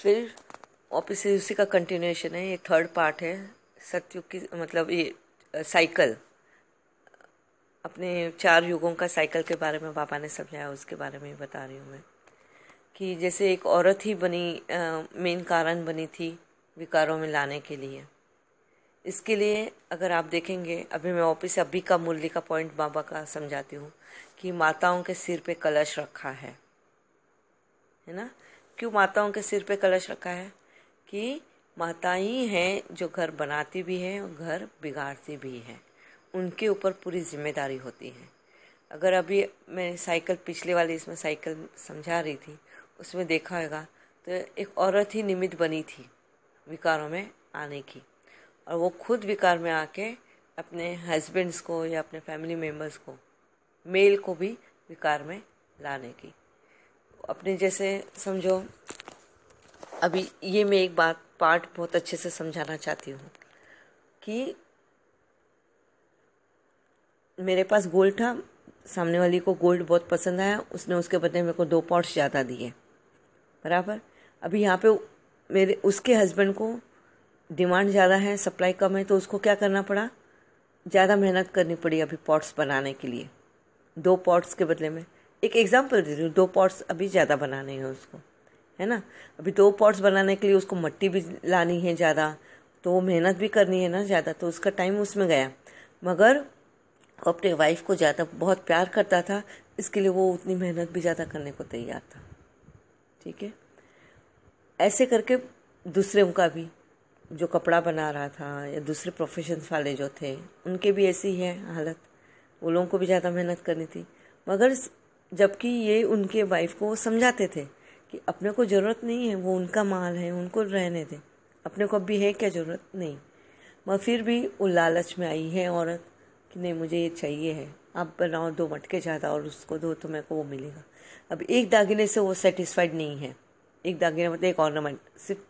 फिर वापस से उसी का कंटिन्यूएशन है। ये थर्ड पार्ट है सतयुग की, मतलब ये साइकिल, अपने 4 युगों का साइकिल के बारे में पापा ने समझाया, उसके बारे में बता रही हूँ मैं। कि जैसे एक औरत ही बनी, मेन कारण बनी थी विकारों में लाने के लिए। इसके लिए अगर आप देखेंगे, अभी मैं वापस अभी का मूल्य का पॉइंट बाबा का समझाती हूँ कि माताओं के सिर पे कलश रखा है ना। क्यों माताओं के सिर पे कलश रखा है? कि माता ही हैं जो घर बनाती भी हैं और घर बिगाड़ती भी हैं, उनके ऊपर पूरी जिम्मेदारी होती है। अगर अभी मैं साइकिल, पिछले वाली इसमें साइकिल समझा रही थी, उसमें देखा होगा तो एक औरत ही निमित्त बनी थी विकारों में आने की, और वो खुद विकार में आके अपने हस्बैंड्स को या अपने फैमिली मेम्बर्स को, मेल को भी विकार में लाने की। अपने जैसे समझो, अभी ये मैं एक बात पार्ट बहुत अच्छे से समझाना चाहती हूँ कि मेरे पास गोल्ड था, सामने वाली को गोल्ड बहुत पसंद आया, उसने उसके बदले मेरे को 2 पॉट्स ज़्यादा दिए, बराबर। अभी यहाँ पे मेरे उसके हस्बैंड को डिमांड ज़्यादा है, सप्लाई कम है, तो उसको क्या करना पड़ा, ज़्यादा मेहनत करनी पड़ी अभी पॉट्स बनाने के लिए। 2 पॉट्स के बदले में, एक एग्जांपल दे रही हूँ, 2 पॉट्स अभी ज़्यादा बनाने हैं उसको, है ना। अभी 2 पॉट्स बनाने के लिए उसको मिट्टी भी लानी है ज़्यादा, तो वो मेहनत भी करनी है ना ज़्यादा, तो उसका टाइम उसमें गया। मगर वो अपने वाइफ को ज़्यादा बहुत प्यार करता था, इसके लिए वो उतनी मेहनत भी ज़्यादा करने को तैयार था। ठीक है, ऐसे करके दूसरे का भी, जो कपड़ा बना रहा था या दूसरे प्रोफेशंस वाले जो थे, उनके भी ऐसी है हालत, वो लोगों को भी ज़्यादा मेहनत करनी थी। मगर जबकि ये उनके वाइफ को समझाते थे कि अपने को ज़रूरत नहीं है, वो उनका माल है, उनको रहने दे, अपने को अभी है क्या ज़रूरत नहीं। मगर फिर भी वो लालच में आई है औरत कि नहीं मुझे ये चाहिए है, आप बनाओ 2 मटके ज़्यादा और उसको दो तो मेरे को वो मिलेगा। अब एक दागिने से वो सेटिस्फाइड नहीं है, एक दागिने मतलब एक ऑर्नामेंट, सिर्फ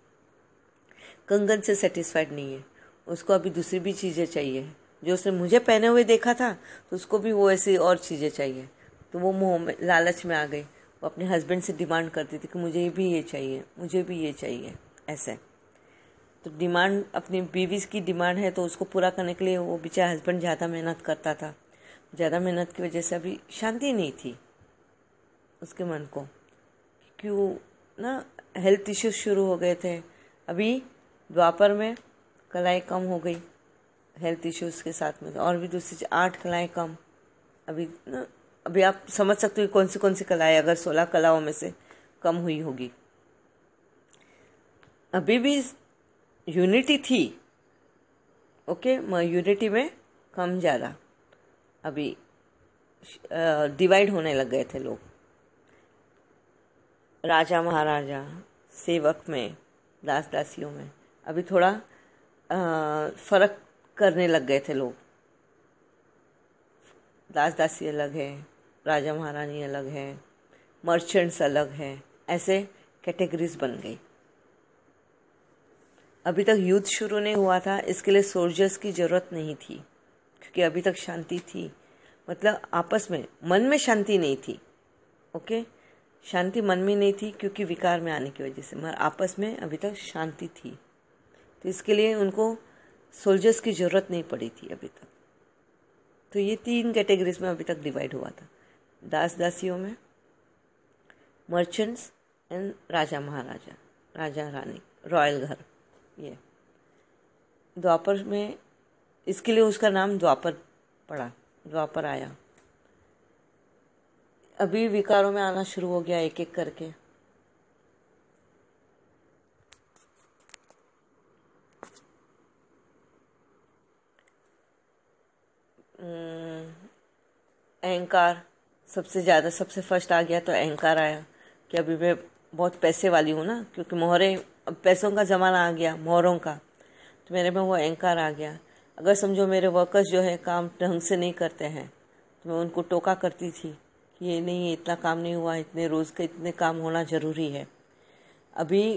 कंगन से सेटिस्फाइड नहीं है, उसको अभी दूसरी भी चीज़ें चाहिए। जो उसने मुझे पहने हुए देखा था तो उसको भी वो ऐसी और चीज़ें चाहिए, तो वो मोह में, लालच में आ गई। वो अपने हस्बैंड से डिमांड करती थी कि मुझे भी ये चाहिए, मुझे भी ये चाहिए, ऐसे। तो डिमांड, अपनी बीवी की डिमांड है तो उसको पूरा करने के लिए वो बेचारा हस्बैंड ज़्यादा मेहनत करता था। ज़्यादा मेहनत की वजह से अभी शांति नहीं थी उसके मन को, क्यों ना, हेल्थ इश्यूज शुरू हो गए थे। अभी द्वापर में कलाई कम हो गई हेल्थ इश्यूज के साथ में, और भी दूसरी 8 कलाएँ कम। अभी ना, अभी आप समझ सकते हो कौन सी कलाएँ अगर 16 कलाओं में से कम हुई होगी। अभी भी यूनिटी थी, ओके, यूनिटी में कम ज़्यादा अभी डिवाइड होने लग गए थे लोग, राजा महाराजा, सेवक में, दास दासियों में अभी थोड़ा फर्क करने लग गए थे लोग। दास दासी अलग है, राजा महारानी अलग है, मर्चेंट्स अलग है, ऐसे कैटेगरीज बन गई। अभी तक युद्ध शुरू नहीं हुआ था, इसके लिए सोल्जर्स की ज़रूरत नहीं थी, क्योंकि अभी तक शांति थी। मतलब आपस में, मन में शांति नहीं थी, ओके, शांति मन में नहीं थी क्योंकि विकार में आने की वजह से, मगर आपस में अभी तक शांति थी, तो इसके लिए उनको सोल्जर्स की ज़रूरत नहीं पड़ी थी अभी तक। तो ये 3 कैटेगरीज में अभी तक डिवाइड हुआ था, दास दासियों में, merchants and Raja Maharaja, Raja Rani, royal घर। ये द्वापर में, इसके लिए उसका नाम द्वापर पड़ा, द्वापर आया। अभी विकारों में आना शुरू हो गया एक एक करके। अहंकार सबसे ज़्यादा, सबसे फर्स्ट आ गया, तो अहंकार आया कि अभी मैं बहुत पैसे वाली हूँ ना, क्योंकि मोहरे, अब पैसों का ज़माना आ गया, मोहरों का, तो मेरे में वो अहंकार आ गया। अगर समझो मेरे वर्कर्स जो है काम ढंग से नहीं करते हैं, तो मैं उनको टोका करती थी कि ये नहीं, इतना काम नहीं हुआ, इतने रोज़ का इतने काम होना ज़रूरी है। अभी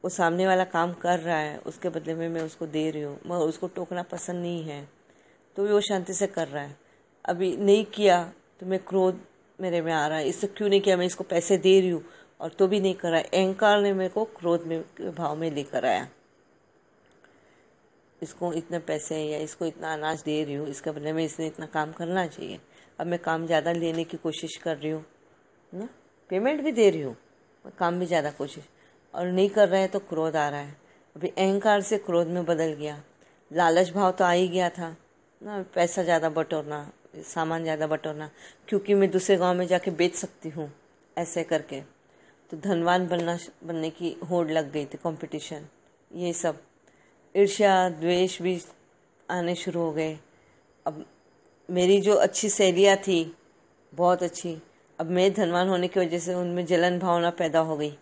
वो सामने वाला काम कर रहा है, उसके बदले में मैं उसको दे रही हूँ, मगर उसको टोकना पसंद नहीं है, तो भी वो शांति से कर रहा है। अभी नहीं किया तो मैं क्रोध मेरे में आ रहा है, इससे क्यों नहीं किया, मैं इसको पैसे दे रही हूँ, और तो भी नहीं करा। अहंकार ने मेरे को क्रोध में भाव में लेकर आया। इसको इतने पैसे या इसको इतना अनाज दे रही हूँ, इसके बदले में इसने इतना काम करना चाहिए। अब मैं काम ज़्यादा लेने की कोशिश कर रही हूँ ना, पेमेंट भी दे रही हूँ, काम भी ज़्यादा कोशिश, और नहीं कर रहे हैं तो क्रोध आ रहा है। अभी अहंकार से क्रोध में बदल गया। लालच भाव तो आ ही गया था ना, पैसा ज़्यादा बटोरना, सामान ज़्यादा बटोरना, क्योंकि मैं दूसरे गांव में जाके बेच सकती हूँ ऐसे करके। तो धनवान बनने की होड़ लग गई थी, कंपटीशन, ये सब। ईर्ष्या द्वेष भी आने शुरू हो गए। अब मेरी जो अच्छी सहेलियाँ थी, बहुत अच्छी, अब मैं धनवान होने की वजह से उनमें जलन भावना पैदा हो गई।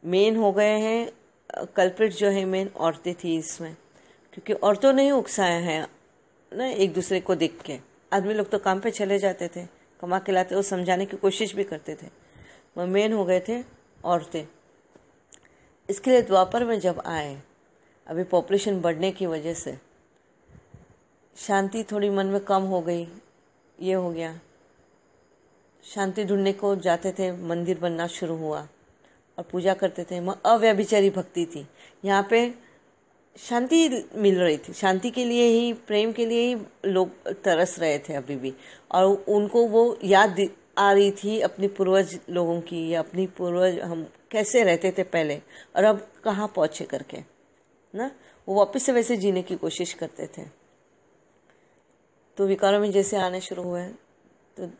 मेन हो गए हैं कल्प्रिट जो है, मेन औरतें थी इसमें, क्योंकि औरतों ने ही उकसाया है ना एक दूसरे को देख के। आदमी लोग तो काम पे चले जाते थे, कमा के लाते, वो समझाने की कोशिश भी करते थे, वो मेन हो गए थे औरतें। इसके लिए द्वापर में जब आए, अभी पॉपुलेशन बढ़ने की वजह से शांति थोड़ी मन में कम हो गई, ये हो गया। शांति ढूंढने को जाते थे, मंदिर बनना शुरू हुआ और पूजा करते थे। अव्यभिचारी भक्ति थी, यहाँ पे शांति मिल रही थी, शांति के लिए ही, प्रेम के लिए ही लोग तरस रहे थे अभी भी। और उनको वो याद आ रही थी अपनी पूर्वज लोगों की, या अपनी पूर्वज हम कैसे रहते थे पहले और अब कहाँ पहुँचे करके ना, वो वापस से वैसे जीने की कोशिश करते थे। तो विकारों में जैसे आने शुरू हुए, तो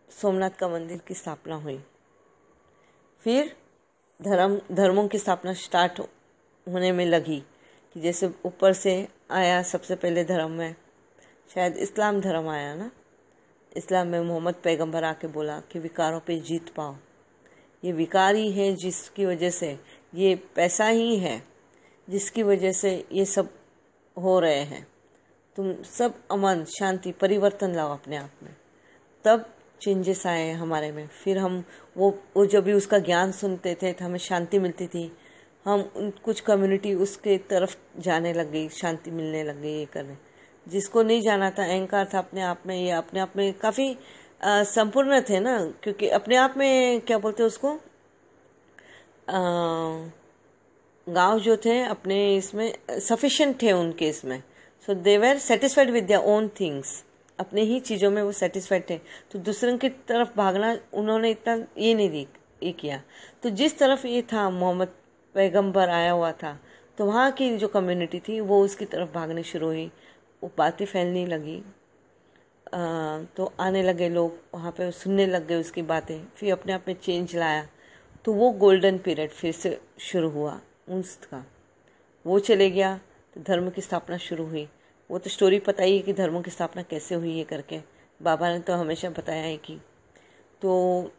सोमनाथ का मंदिर की स्थापना हुई। फिर धर्मों की स्थापना स्टार्ट होने में लगी, कि जैसे ऊपर से आया सबसे पहले धर्म में, शायद इस्लाम धर्म आया ना। इस्लाम में मोहम्मद पैगंबर आके बोला कि विकारों पे जीत पाओ। ये विकार ही है जिसकी वजह से, ये पैसा ही है जिसकी वजह से ये सब हो रहे हैं। तुम सब अमन शांति परिवर्तन लाओ अपने आप में, तब चेंजेस आए हमारे में। फिर हम वो जब भी उसका ज्ञान सुनते थे तो हमें शांति मिलती थी। हम कुछ कम्युनिटी उसके तरफ जाने लग गई, शांति मिलने लग गई, ये करने। जिसको नहीं जाना था, अहंकार था अपने आप में, ये अपने आप में काफ़ी संपूर्ण थे ना, क्योंकि अपने आप में क्या बोलते हैं उसको, गांव जो थे अपने इसमें सफिशिएंट थे उनके इसमें। So they were satisfied with their own things, अपने ही चीज़ों में वो सेटिस्फाइड थे। तो दूसरों की तरफ भागना उन्होंने इतना ये नहीं ये किया। तो जिस तरफ ये था, मोहम्मद पैगंबर आया हुआ था, तो वहाँ की जो कम्युनिटी थी वो उसकी तरफ भागने शुरू हुई। वो बातें फैलने लगी, तो आने लगे लोग वहाँ पे, सुनने लग गए उसकी बातें। फिर अपने आप में चेंज लाया। तो वो गोल्डन पीरियड फिर से शुरू हुआ उसका, वो चले गया तो धर्म की स्थापना शुरू हुई। वो तो स्टोरी पता ही है कि धर्मों की स्थापना कैसे हुई है करके, बाबा ने तो हमेशा बताया है कि। तो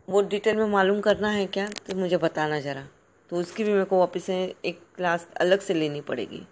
वो डिटेल में मालूम करना है क्या तो मुझे बताना ज़रा, तो उसकी भी मेरे को वापस से एक क्लास अलग से लेनी पड़ेगी।